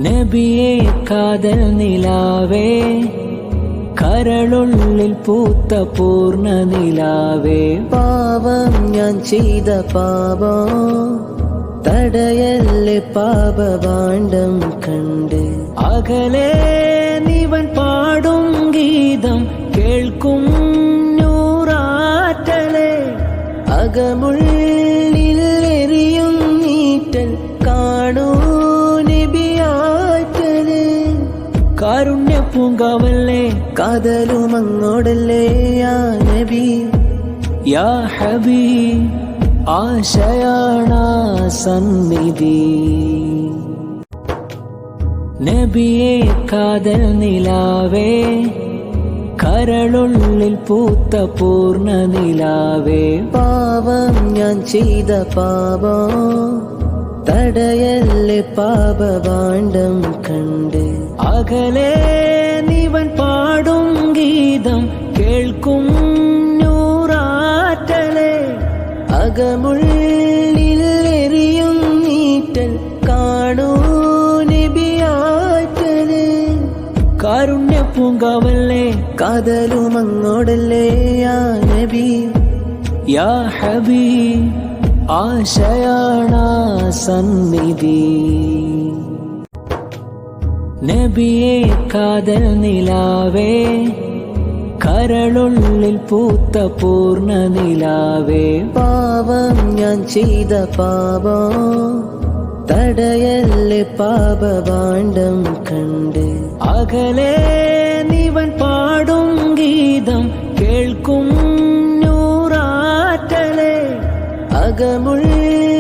നബിയേ കാതൽ നിലാവേ, കരളുള്ളിൽ പൂത്ത പൂർണ്ണ നിലാവേ, പാവം ഞാൻ ചെയ്ത പാപം തടയല്ലേ പാപഭാണ്ഡം കണ്ട്. അകലെ നിവൻ പാടും ഗീതം കേൾക്കും നൂറാറ്റലേ, അകമുള്ളിൽ എരിയും നീറ്റൽ കാണൂ നബിയാറ്റലേ. കാരുണ്യ പൂങ്കാവല്ലേ, കാതലുമങ്ങോടല്ലേ യാ നബി യാ ഹബീബ്, ആശയാണ സന്നിധി. നബിയേ കാതൽ നിലാവേ, കരളുള്ളിൽ പൂത്ത പൂർണ്ണ നിലാവേ, പാവം ഞാൻ ചെയ്ത പാപം തടയല്ലേ പാപഭാണ്ഡം കണ്ട്. അകലെ നിവൻ പാടും ഗീതം കേൾക്കും നൂറാറ്റലേ, അകമുള്ളിൽ എരിയും നീറ്റൽ കാണൂ നബിയാറ്റലേ. കാരുണ്യ പൂങ്കാവല്ലേ, കാതലുമങ്ങോടല്ലേ യാ നബി യാ ഹബീബ്, ആശയാണ സന്നിധി. നബിയേ കാതൽ നിലാവേ, കരളുള്ളിൽ പൂത്ത പൂർണ്ണ നിലാവേ, പാവം ഞാൻ ചെയ്ത പാപം തടയല്ലേ പാപഭാണ്ഡം കണ്ട്. അകലെ നിവൻ പാടും ഗീതം കേൾക്കും നൂറാറ്റലേ, അകമുള്ളിൽ